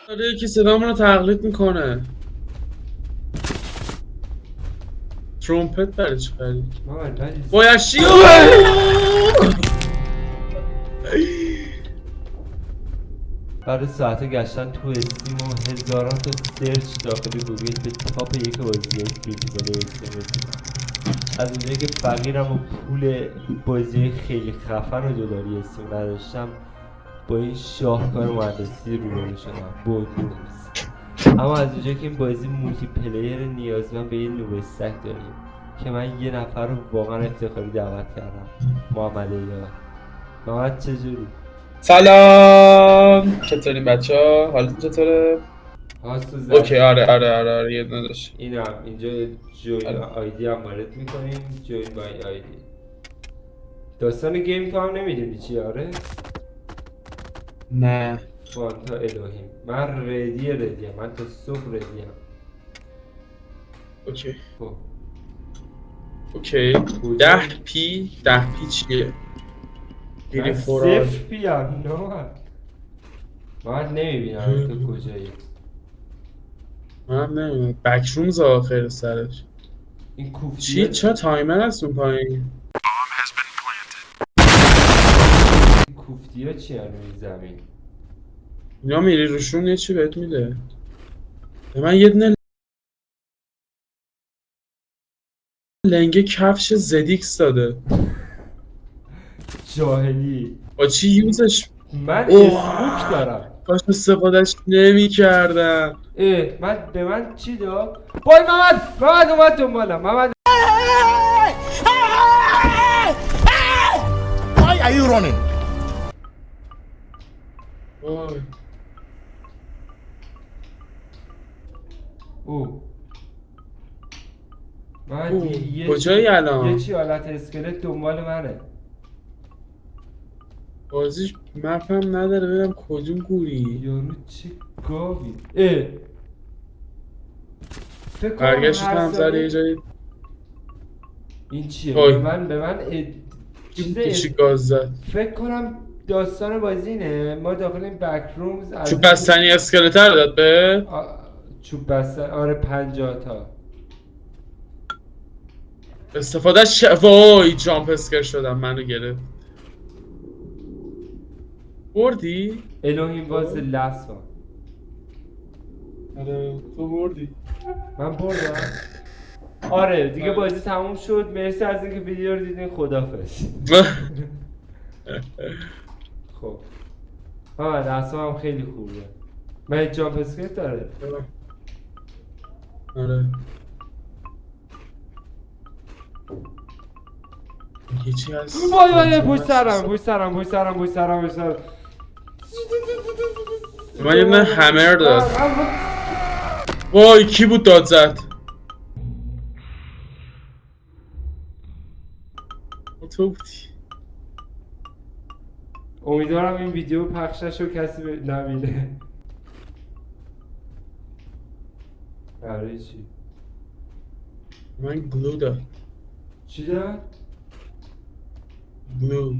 داره یکی صدامون رو تقلید میکنه. ترومپت برای چی خرید؟ بایشی بعد ساعته گشتن تو استیم و هزاران تا سرچ داخل گوگل به تاپ یک بازی فیزیکال نوشته رسیدم. از اونجایی که فقیرم و پول بازی خیلی خفن و دلاری استیم نداشتم، با این شاهکار مهندسی روبرو شدم. بونوس. اما از اونجایی که این بازی مولتی پلیر نیازمند به یه نوب استک داریم که من یه نفر رو واقعا افتخاری دعوت کردم، محمد ایار. محمد چجوری؟ سلام، چطورین بچه ها؟ حالتون چطوره؟ هاستو زد. اوکی، آره یه دونه داشت. این هم اینجا جوین آیدی هم وارد میکنیم. جوین بای آیدی. داستان گیم تو هم نمیدونی چی؟ آره؟ نه فانتا الوهیم. من ردیم. من تا صبح ردیم. اوکی خب اوکی. 10 پی چیه؟ من صفر پیم. نه من نمیبینم تو کجایی. من نمیدونم. بکرومز آخر سرش این کوفتی چی؟ چه تایمر هست اون پایین؟ کوفتی ها چی هن روی زمین؟ اینا میری روشون یه چی بهت میده. به من یه دونه لنگه کفش زدیکس داده. جاهلی. با چی یوزش؟ من اسموک دارم. کاش استفادهش نمی کردم. من به من چی داد؟ وای محمد اومد دنبالم. محمد Why are you running? وای. کجایی الان؟ یه چی حالت اسکلت دنبال منه. بازیش مپم نداره ببینم کدوم گوری. یارو چه گاوی. فکر کنم برگشت هر هم زده یه جایی. این چیه؟ های. به من چی گاز زد؟ فکر کنم داستان بازینه. ما داخل این بک رومز چوب بستنی اسکلتر داد به؟ چوب بستن. آره 50 تا استفادهش وای جامپ اسکر شدم منو گرفت. بردی؟ الوهیم واز لست وان. آره تو بردی. من بردم. آره دیگه بازی تموم شد. مرسی از اینکه ویدیو رو دیدین. خدافظ. خب اصلا خیلی خوبه. من جامپ اسکیپ داره. آره یه چی هست. وای پوش سرم. من یه دونه همر داد. وای کی بود داد زد؟ تو بودی. امیدوارم این ویدیو پخش نشه و کسی نبینه. برای چی؟ من گلو داد. چی داد؟ گلو.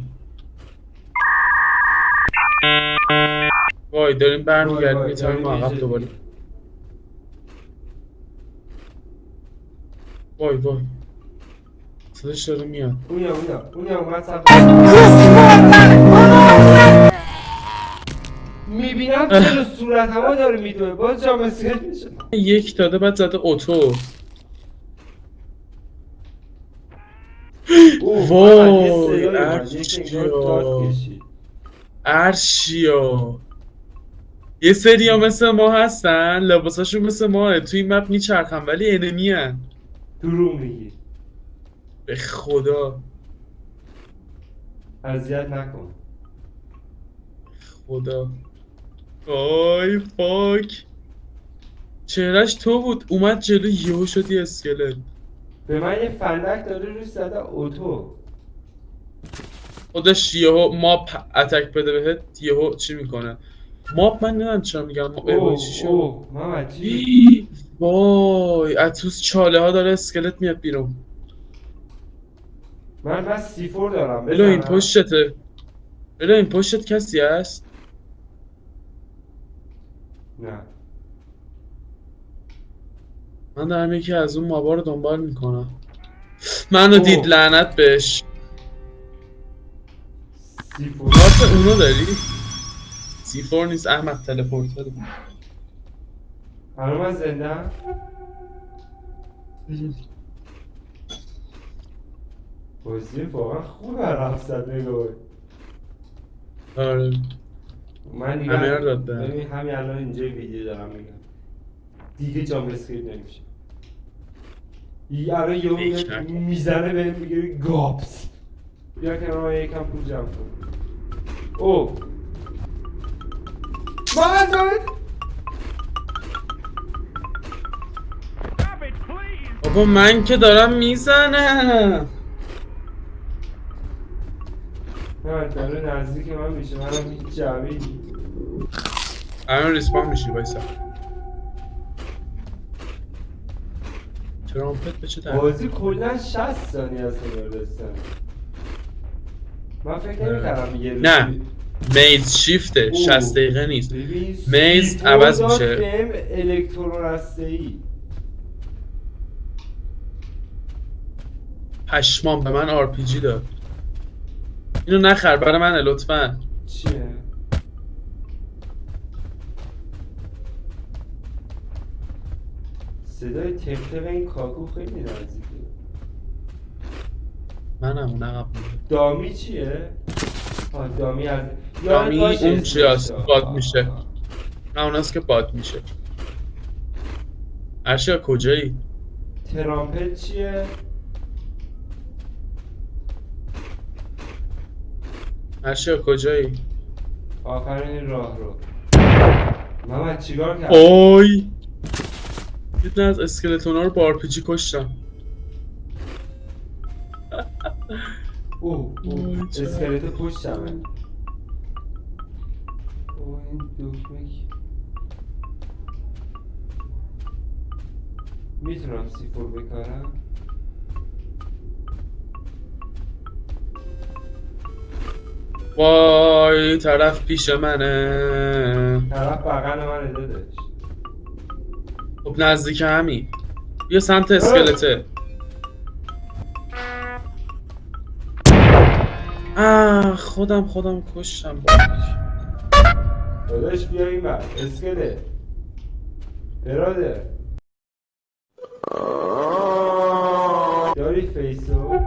وای داریم برمیگردیم یه تایم عقب دوباره. وای صداش داره میاد. اونیا اومد میبینم چرا صورت همه داره میدوه. باز جام اسکیت میشه. یک داده بعد زده اوتو. وای ارشیا یه سری ها مثل ما هستن لباساشون مثل ماه توی این مپ میچرخن ولی انمی هن. دروغ میگی. به خدا اذیت نکن. خدا. آی فاک چهرش تو بود اومد جلو یهو شدی اسکلت. به من یه فندک داره روش زده اوتو. خودش یهو ماپ اتک بده بهت یهو چی میکنه. ماپ من نمیدونم چرا میگم ماپ چی شد. محمد چی؟ وای اتوس چاله ها داره اسکلت میاد بیرون. من C4 دارم. بلو این پشتته. بلو این پشتت کسی هست؟ نه من دارم یکی از اون مابا رو دنبال میکنم. منو اوه. دید لعنت بهش. سیفون کارت اونو داری؟ C4 نیست احمد، تلپورتر. الان من زنده ام؟ بازی واقعا خوب رفت زد نگاه. آره من دیگه همه رو داد به ببین همین الان اینجا ویدیو دارم میگم دیگه جامپ اسکیپ نمیشه. الان یهو فکر میاد نکن. میزنه بهم میگه گاپس. بیا کنار من یکم پول جمع کن. او محمد بابا من که دارم میزنم. نه داره نزدیک من میشه. منم هیچ جوابی الان ریسپان میشی وایسا. ترامپت به چه درد؟ بازی کلا 60 ثانیه از رسن. من فکر نمی‌کردم یه روزی نه میز شیفته اوه. 60 دقیقه نیست. ببین میز سیفون عوض داد میشه. بهم الکترورسته‌ای. پشمام به من RPG داد. اینو نخر برای من لطفا. چیه؟ صدای تق این کاکو خیلی نزدیکه. منم اون عقب مونده. دامی چیه؟ دامی از دامی یادت باشه اون چی هست اسمش. باد میشه. نه اوناست که باد میشه. ارشیا کجایی؟ ترامپت چیه؟ ارشیا کجایی؟ آخرین راه رو. محمد چیکار کردی؟ اوی یه دونه از اسکلتونا رو با RPG کشتم. اوه وای، چه اسکلت پشتمه. اوه این دکمه کی؟ میتونم سیفور بکارم؟ وای طرف پیش منه. طرف بغل من دادش. خب نزدیک همین. بیا سمت اسکلته. خودم کشتم. داداش بیا این بر اسکلت برادر داری فیسو؟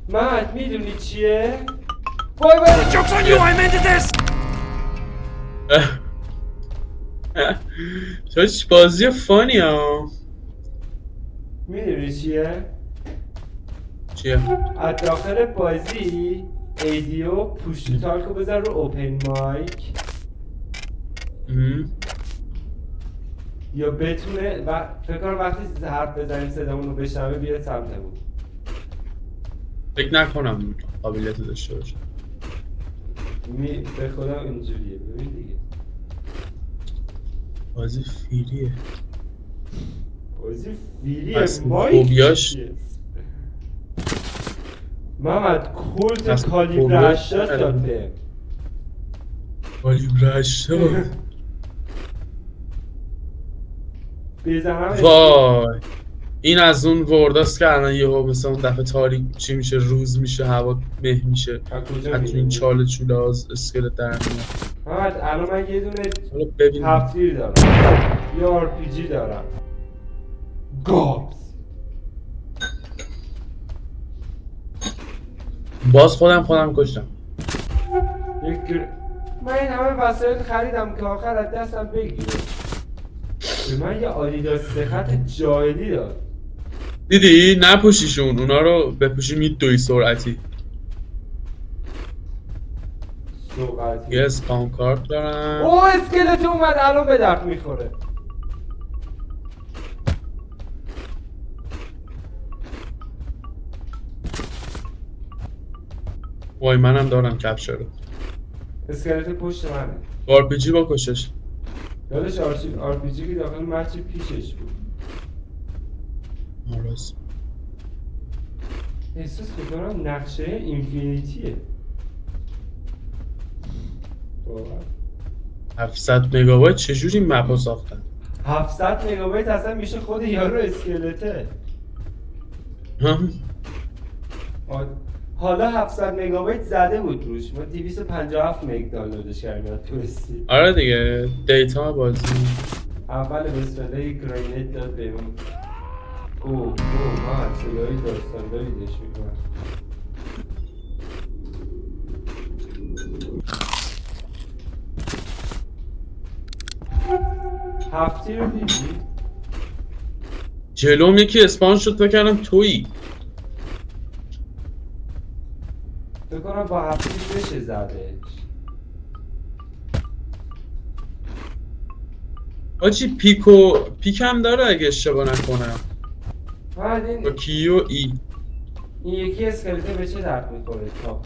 محمد میدونی چیه؟ وای وای Joke's on you, I'm into this! چاش بازی فانی ها. میدونی چیه؟ چیه؟ از داخل بازی ایدیو پوش تالکو بذار رو اوپن مایک یا بتونه و فکر کنم وقتی حرف بزنیم صدامون رو بشنوه بیاد سمتمون. فکر نکنم قابلیت داشته باشه. به خودم اینجوریه. ببین دیگه بازی فیریه. بازی فیریه. پس مایک فوبیاش چیه؟ محمد کلت پس کالیبر فوبیاش 80 داد به کالیبر 80. بزنم وای این از اون ورداست که الان یهو مثلا اون دفعه تاریک چی میشه، روز میشه، هوا مه میشه. از کجا حتی این می‌دونی؟ چاله چوله از اسکلت در میاد. محمد الان من یه دونه حالا ببین تفسیر دارم یه آرپیجی دارم گابز. باز خودم کشتم. من این همه وسایل خریدم که آخر از دستم بگیره. به من یه آدیداس سخت جاهلی داد. دیدی نپوشیشون، اونا رو بپوشی میدوی سرعتی. سوقتی یه اسپام کارت دارم. اوه اسکلت اومد الان به درد میخوره. وای منم دارم کپشر رو. اسکلت پشت منه. RPG بکشش. یادش آرپیجی که داخل مچ پیشش بود. راست. احساس میکنم نقشه اینفینیتیه. واقعا 700 مگابایت چجوری مپو ساختن؟ 700 مگابایت اصلا میشه خود یارو اسکلته. هم؟ حالا 700 مگابایت زده بود روش، ما 257 مگ دانلودش کردیم تو استیم. آره دیگه دیتا بازی. اول بسم الله یک گرینیت داد بهمون. اوه من صدای داستان داریدش میکنم. هفتی رو دیدی؟ جلوم یکی اسپان شد فکر کردم تویی. فکر کنم با هفتی بشه زدش. آجی پیک هم داره اگه اشتباه نکنم. با کیو ای. این یکی اسکلته به چه درد میخوره؟ تا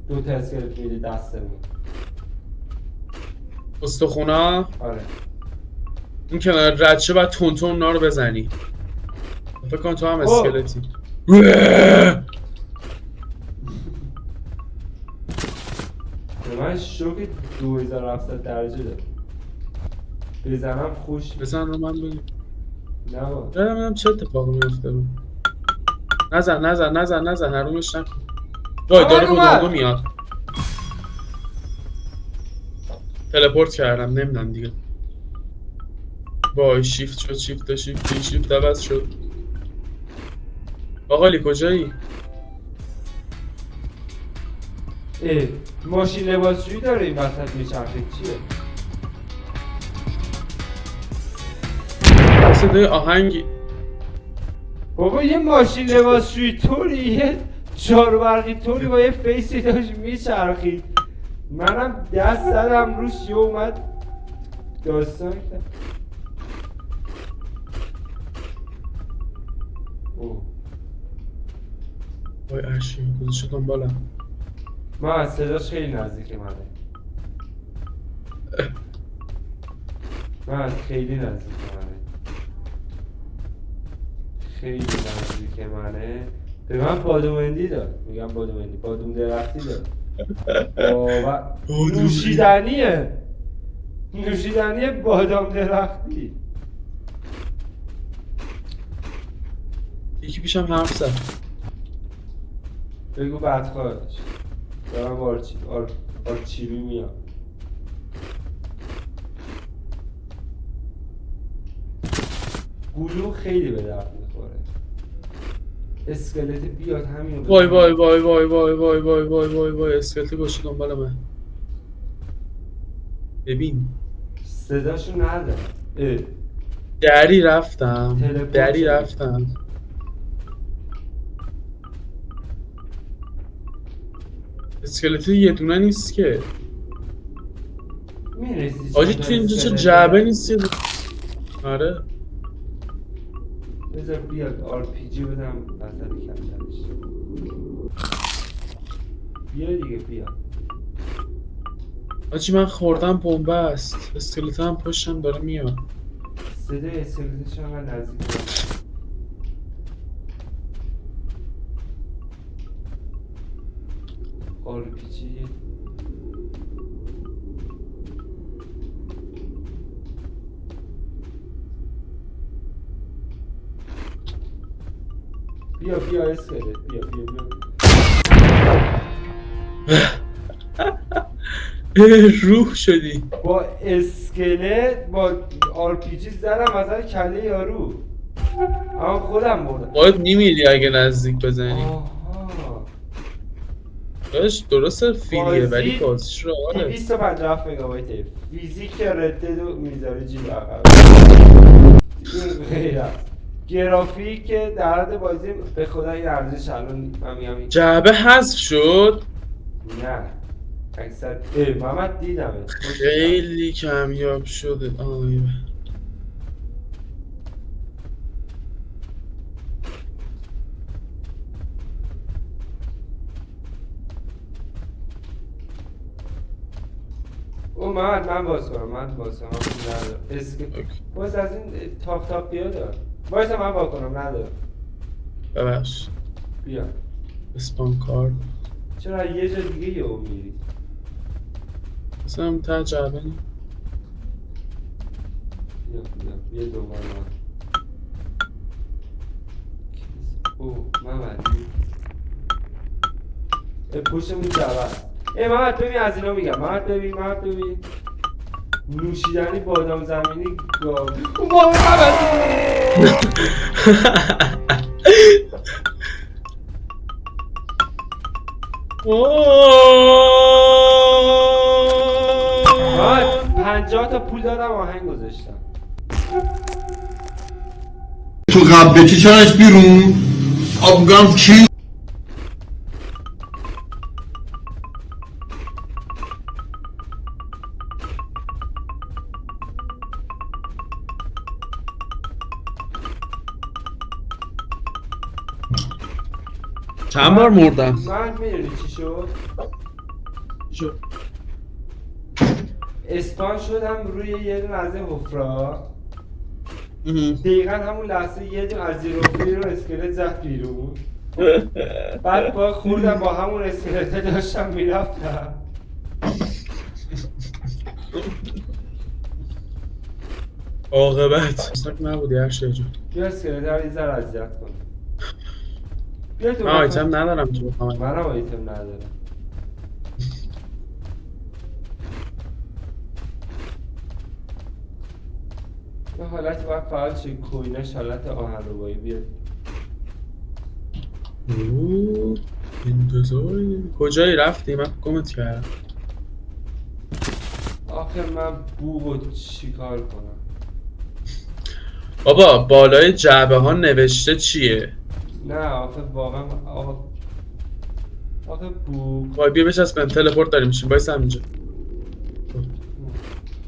دو تا اسکلت میده دستمون. استخونا. آره این که رد شه باید تون اونا رو بزنی. فکر کن تو هم اسکلتی. به من شوک 2700 درجه داد. بزنم خوش بزن رو من بگیم. نه با یادم چه اتفاقی میفته رو. نزن حرومش نکن. وای داره بودو میاد. تلپورت کردم نمیدونم دیگه. وای شیفت شد شیفت عوض شد. باقالی کجایی؟ ماشین لباسشویی داره این وسط میچرخه چیه؟ صدای آهنگی. بابا یه ماشین لباسشویی طوری یه چاربرقی طوری با یه فیسی داشت میچرخید. منم دست زدم روش یه اومد داستان کرد. وای اشی گذاشته دنبالم. من صداش خیلی نزدیک منه. خیلی نزدیک منه. به من بادومندی داد. میگم بادومندی بادوم درختی داد. نوشیدنی بادام درختی. یکی پیشم حرف زد. بگو بدخواهش دارم آرچیبی میاد. گلو خیلی به درد میخوره. اسکلت بیاد همینو وای اسکلت گوشه دنبال من. ببین صداشو نداره. دری رفتم اسکلت یه دونه نیست که. آجی تو اینجا چه جعبه نیست. آره بذار بیاد آرپیجی بدم وسط کمترش. بیا دیگه بیا. آجی من خوردم بمبه است. اسکلت هم پشتم داره میاد. صدای اسکلتش هم نزدیک. آرپیجی بیا اسکلت بیا روح شدی. با اسکلت با آرپیجی زدم مثلا کله یارو. اما خودم بردم. باید میمیری اگه نزدیک بزنی. درسته فیلیه ولی بازیش رو آره. 257 مگابایت فیزیک ردد میذاره جیب عقب. غیر است. گرافیک در حد بازی به خدا این ارزش الان من میگم جعبه حذف شد؟ نه اکثر محمد دیدم خیلی کمیاب شده. من باز کنم باز از این تاپ بیا دار باید من با کنم ندارم. ببخش بیا اسپان کارد. چرا یه جا دیگه یهو میری؟ مثلا تا جعبه نی بیا دوباره اوه محمد پشتمون جبل محمد ببین از اینا میگم محمد ببین نوشیدنی بادام زمینی گاو محمد 50 تا پول دادم آهنگ گذاشتم تو قبل بکشنش بیرون آبگم کی چند بار مردم من میدونی چی شد؟ اسپان شدم روی یه دونه از این حفرا دقیقا همون لحظه یه دونه از زیر حفره رو اسکلت زد بیرون بعد با خوردم با همون اسکلت داشتم میرفتم عاقبت سک نبودی هر شیء جو بیا اسکلت رو یه ذره اذیت کن بیا تو من آیتم ندارم تو بخوام منم آیتم ندارم یه حالت باید فعال شه کوینش حالت آهنربایی بیاد انتظاری کجایی رفتی؟ من کمت کردم آخه من بوغو چیکار کنم بابا بالای جعبه ها نوشته چیه؟ نه آخه واقعا آخه بوغ وای بیا بچسبن تلپورت داریم میشیم بایست همینجا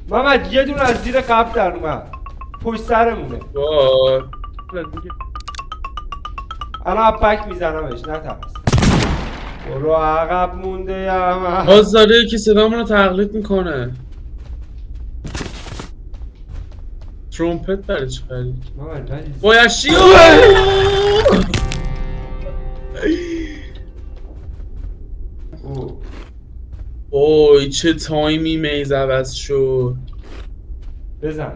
محمد یه دونه از زیر قبل در اومد پشت سرمونه وای الان بک میزنمش نترس برو عقب مونده یم باز داره یکی صدامون رو تقلید میکنه ترومپت برای چی خرید؟ محمد ولی بایشی اوی چه تایمی میز عوض شد بزن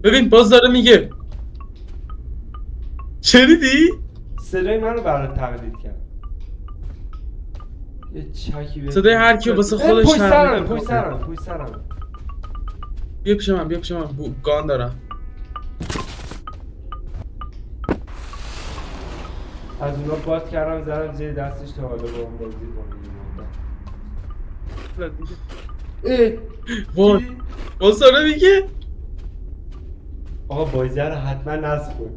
ببین باز داره میگه شنیدی؟ صدای منو برات تقلید کرد یه چکی بزن صدای هر کی واسه خودش پشت سرمه تقلید پشت سرمه بیا پیش من گان دارم از اونا بات کردم زدم زیر دستش تا حالا با اون بازی کنیم وای باز داره میگه آقا بازی رو حتما نصب کن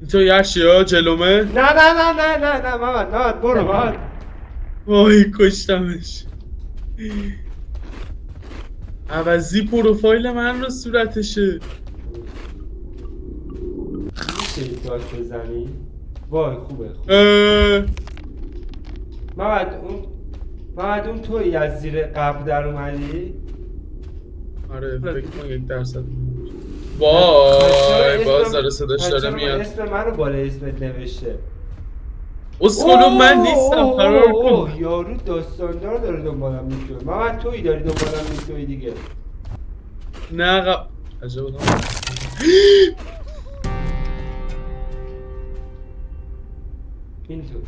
اینطوری هرشی ها جلومه نه محمد برو محمد وای کشتمش عوضی پروفایل من رو صورتشه میشه این داش بزنی؟ وای خوبه محمد اون توی از زیر قبل در اومدی؟ آره فکر کن 1% وای باز داره صداش داره میاد اسم منو بالا اسمت نوشته اسکلو من نیستم فرار کن یارو داستاندار داره دنبالم میتوی محمد تویی داری دنبالم میتوی دیگه نه عجب این تو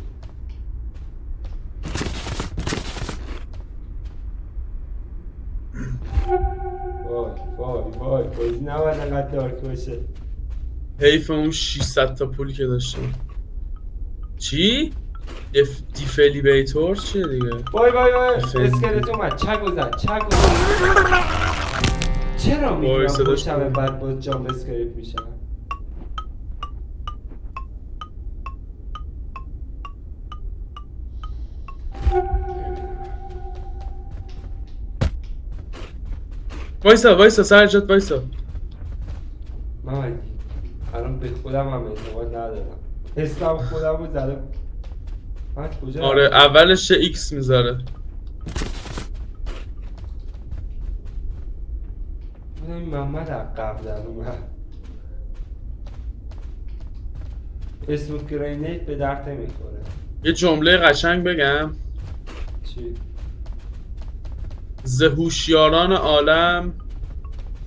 وای بازی نباید انقدر دارک باشه حیف اون 600 تا پولی که داشتم چی؟ دیفلیبیتور چیه دیگه؟ وای اسکلت اومد چک زد چرا میدونم پشتم بعد باز جامب اسکریپ میشم وایسا سرجات وایسا محمدی الان به خودم هم اعتماد ندارم اسمم خودم رو زدم آره اولش ایکس میذاره این محمد قبل در اومد اسم گرینیت به درد نمیخوره یه جمله قشنگ بگم چی؟ هوشیاران عالم.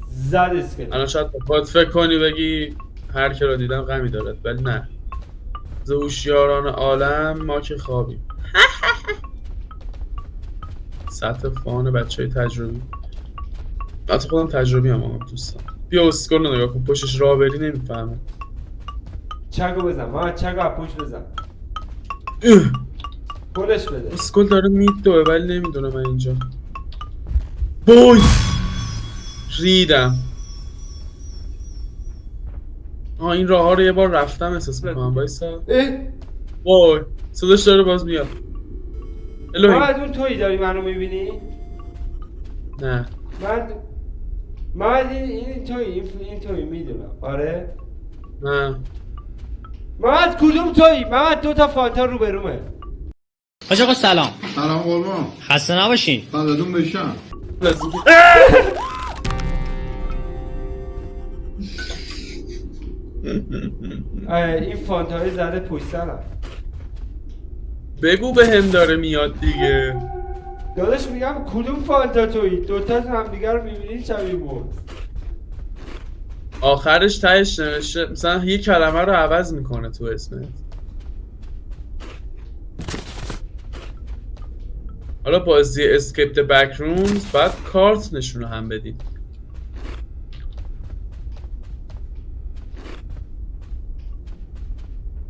زد اسکلت. الان شاید باید فکر کنی بگی هر که را دیدم غمی دارد، ولی نه. هوشیاران عالم ما که خوابیم. سطح فان بچه های تجربی. حتی خودم تجربی هم آقا دوستان. بیا اسکل رو نگاه کن، پشتش راه بری نمیفهمه. چگو بزن محمد، چگو اپوش بزن. پولش بده. اسکل داره میدوه ولی نمیدونه من اینجا. بوی ریدم. این راه ها رو یه بار رفتم احساس میکنم. بایسا وای صداش داره باز میاد. الهی محمد اون تویی داری منو میبینی؟ نه محمد این تویی میدونم. آره نه محمد کدوم تویی؟ محمد 2 تا فانتا رو برومه. حاج آقا سلام. سلام قربان. خسته نباشین. فداتون بشم. این فانتا های زده پشت سرم. بگو به هم داره میاد دیگه. داداش میگم کدوم فانتا تویی؟ 2 تا هم دیگه رو میبینی شبیه بود. آخرش تهش نوشته مثلا یه کلمه رو عوض میکنه تو اسمت. حالا بازی اسکیپ د بک رومز بعد کارت نشونه هم بدید.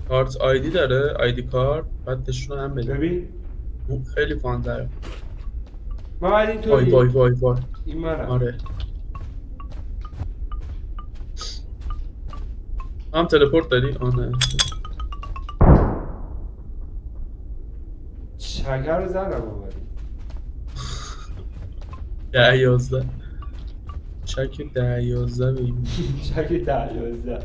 کارت آیدی داره، آیدی کارت بعد نشونه هم بدید. ببین خیلی فان داره. محمد این وای تویی؟ وای وای وای. این منم. آره هم تلپورت داری؟ آنه شکر رو زنم آمدی 10-11 شک 10-11 بگیم. شک 10-11.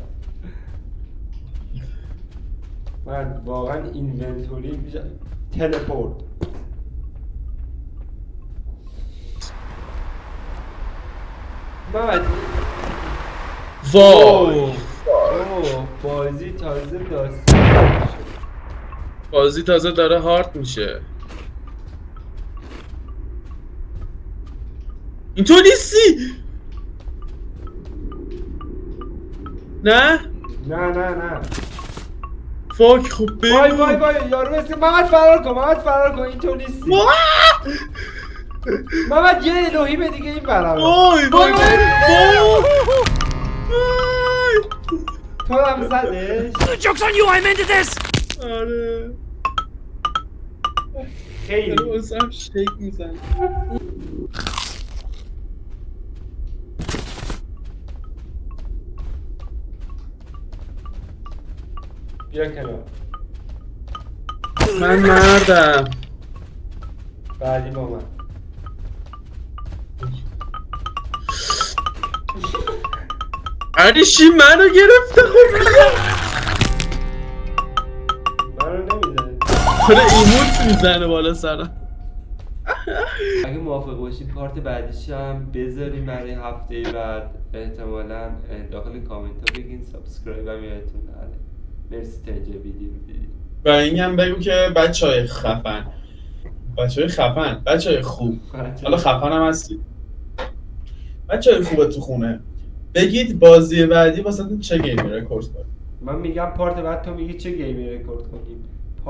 من واقعا اینونتوری میشه تلپورت. محمد وای بازی تازه داستان شد. بازی تازه داره هارد میشه. این تو نیستی؟ نه؟ نه فاک خب بگو. وای یارو مثل محمد فرار کن این تو نیستی. محمد یه الهیم دیگه این برام. وای تو هم زدش؟ Joke's on you, I meant this! آره خیلی واسم شیک میزن. بیا کنار. من مردم. بعدی با من. عریشی منو گرفته خب بیا. منو نمیزنی. داره ایموت میزنه بالا سرم. اگه موافق باشی پارت بعدیش هم بذاریم برای هفته بعد. احتمالا داخل کامنت ها بگین سابسکرایب هم یادتون نره. مرسی تا اینجا ویدیو رو دیدید. و این هم بگو که بچه های خفن بچه های خوب، حالا خفن هم هستید، بچه های خوبه تو خونه بگید بازی بعدی واسه چه گیمی رکورد کنیم. من میگم پارت بعد تو میگی چه گیمی رکورد کنیم.